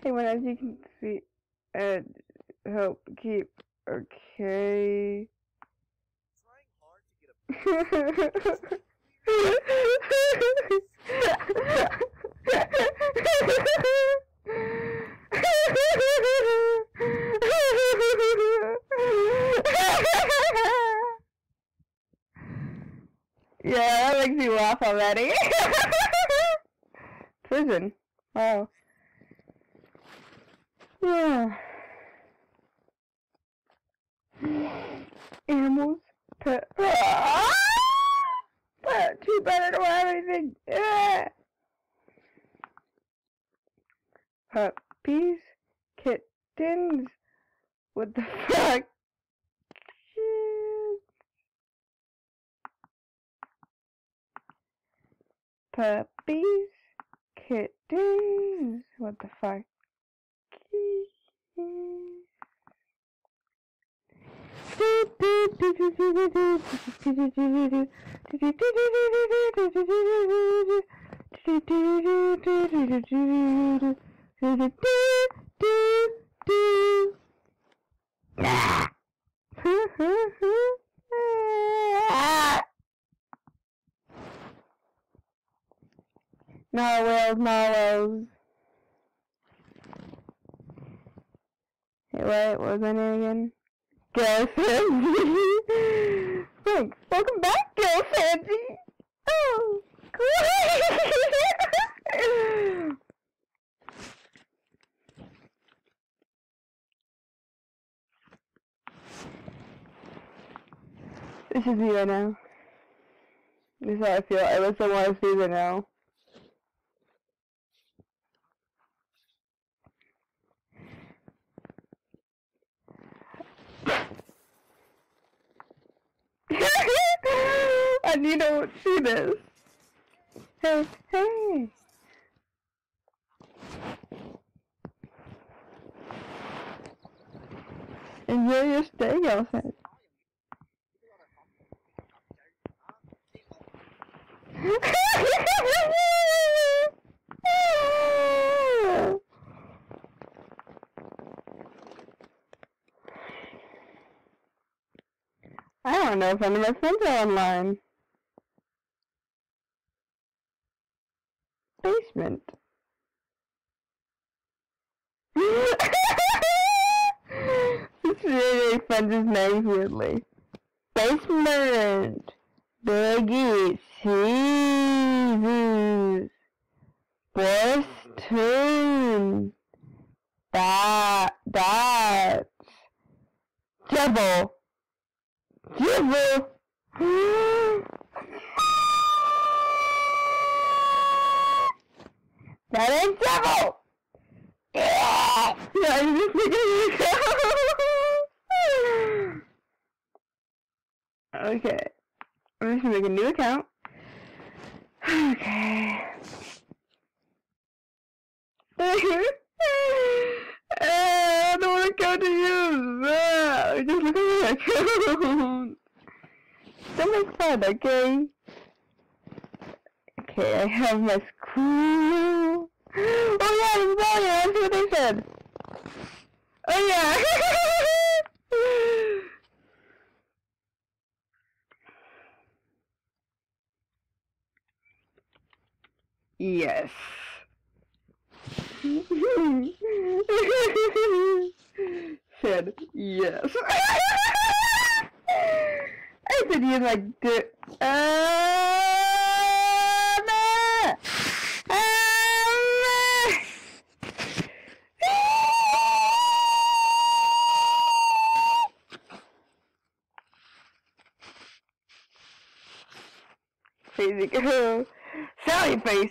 Anyone as you can see and help keep okay. Yeah, that makes me laugh already. Prison. Wow. Yeah. Animals. Pet. Too bad I don't have anything. Yeah. Puppies. Kittens. What the fuck? Puppies. Kittens. What the fuck? Narwhals. Hey, wait, what was my name again? Go Fancy! Thanks. Welcome back, Go Fancy! Oh, great! This is me right now. This is how I feel. I listen want to see right now. I need to see this. Hey, hey. Enjoy your stay, girlfriend. I don't know if any of my friends are online. Basement. This really friends' names weirdly. Basement. Biggie. Jesus. Boston. That. Devil. That ain't devil! Yeah, I'm just making Okay. I'm just gonna make a new account. Okay. I don't want to go to use. Just look at my account. Don't make fun, okay? Okay, I have my school. Oh yeah, it's Valiant. That's what they said. Oh yeah. Yes. Said yes. I said you like crazy girl. Sally face.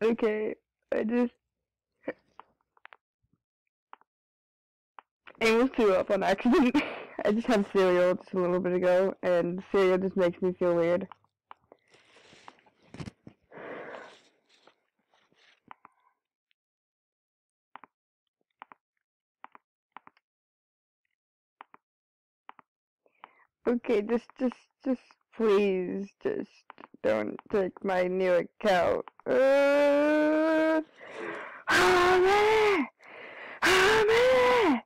Okay, I just almost threw up on accident. I just had cereal just a little bit ago, and cereal just makes me feel weird. Okay, just please, just don't take my new account. Mommy! Mommy!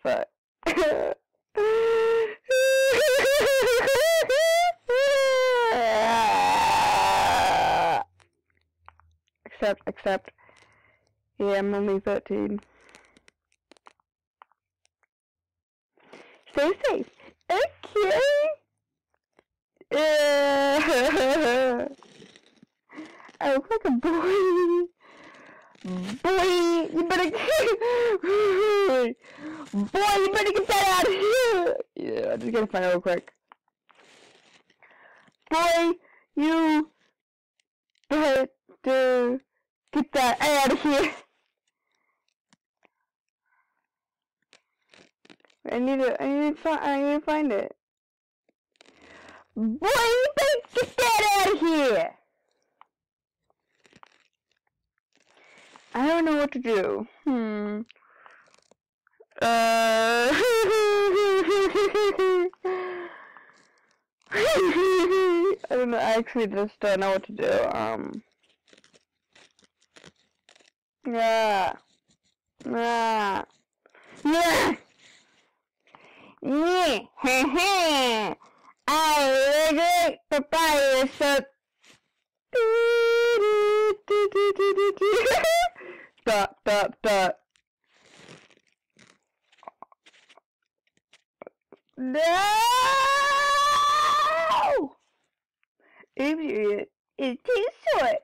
Fuck. Accept. Yeah, I'm only 13. Stay safe. Okay. I look like a boy. Boy, you better get that out of here. Yeah, I'm just gonna find out real quick. Boy, you better get that out of here. I need to find it. Boy, you better get that out of here. I don't know what to do. I don't know. I actually just don't know what to do. Yeah. Yeah. Yeah. Yeah. I like papaya, so dot. No! Oops, it's too short.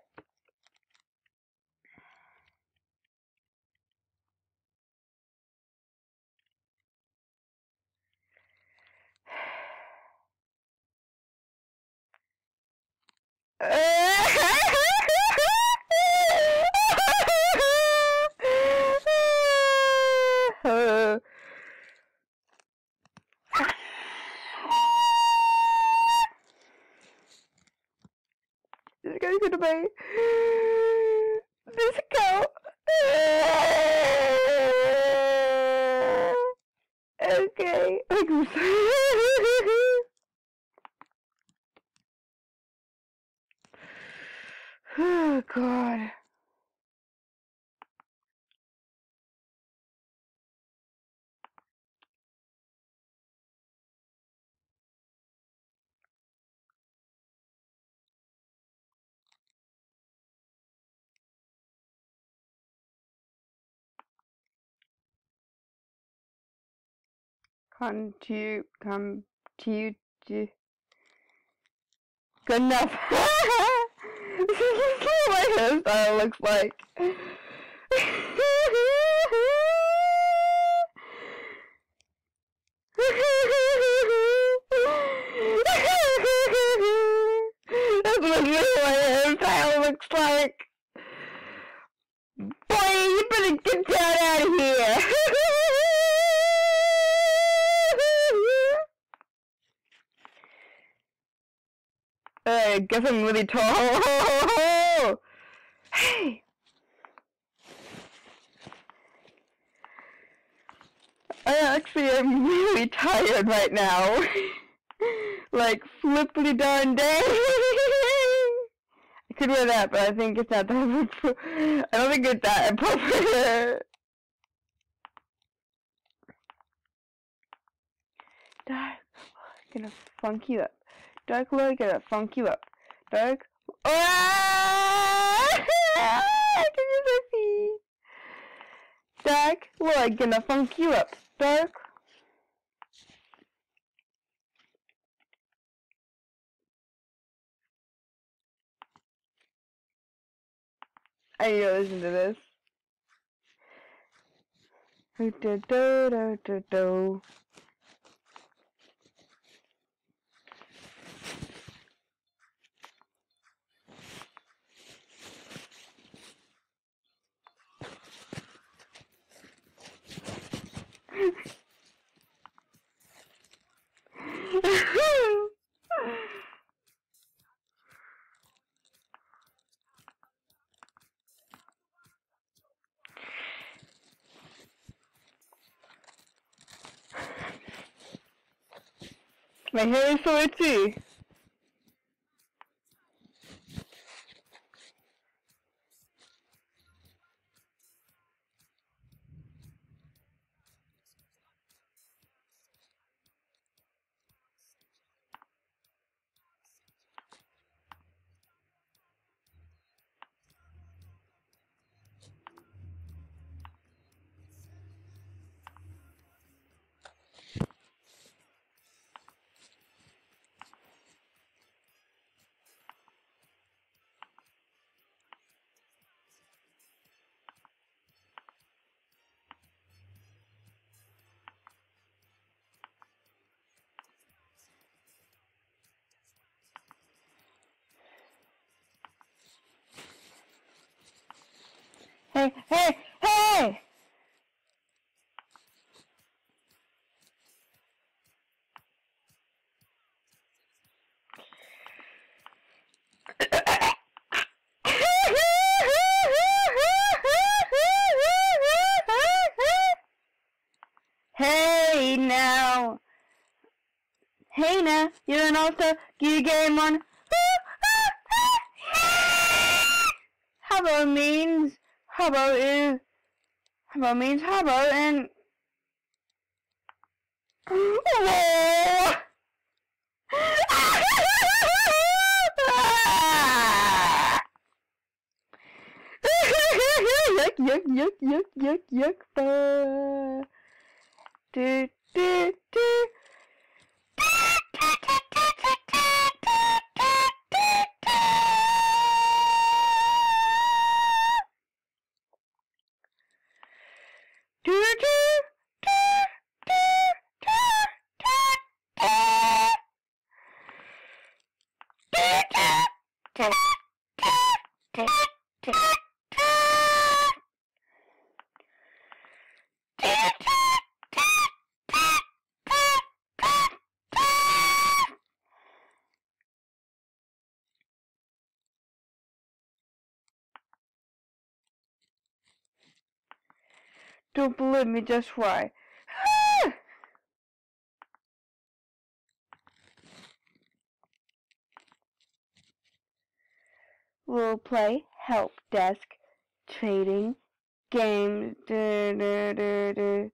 This guy's gonna be. Let's go. Okay. Oh God. Come to you. Good enough. This is what my hairstyle looks like. That's what my hairstyle looks like. Boy, you better get that out of here. I guess I'm really tall. Hey. I actually am really tired right now. Like, flippity darn day. I could wear that, but I think it's not that I don't think it's that appropriate. Dark, gonna funk you up. Dark Lord, gonna funk you up. Dark. I can use my feet. Dark Lord, gonna funk you up. Dark. I need to listen to this. Do. My hair is so itchy. Hey, hey, hey! Hey now! Hey now! You're an all-star. You game on. How about means? How about is? How about means? How about and? Whoa! Yuck, yuck, yuck, yuck, yuck, yuck. Do, do, do. Don't believe me, just why. Role play, help desk, trading, games, role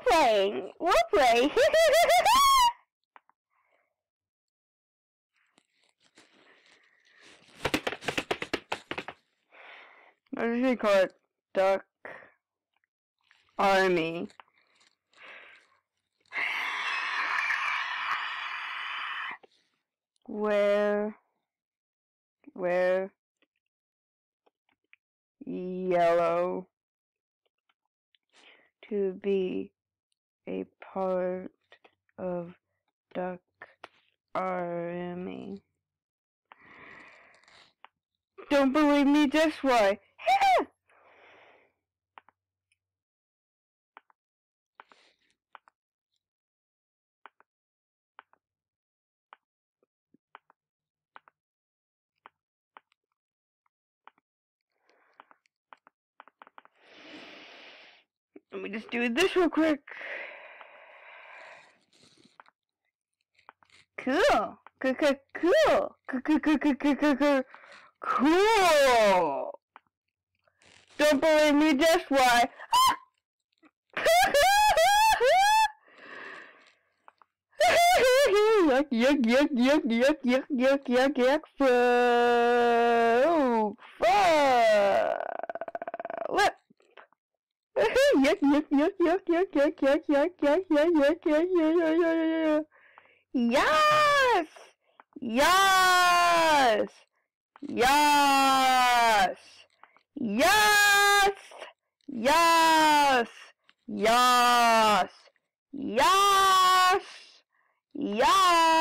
playing, role play. What does he call it? Duck Army. Where yellow to be a part of Duck Army. Don't believe me, just why. Let me just do this real quick. Cool. Cool. Cool. Don't believe me, just why. Yuck, yuck, yuck, yuck, yuck, yuck, yuck, yuck, lip. Yuck, yuck, yuck, yuck, yuck, yuck, yuck, yuck, yuck, yuck, yuck, yuck, yes! Yes! Yes! Yes! Yes! Yes! Yes! Yes!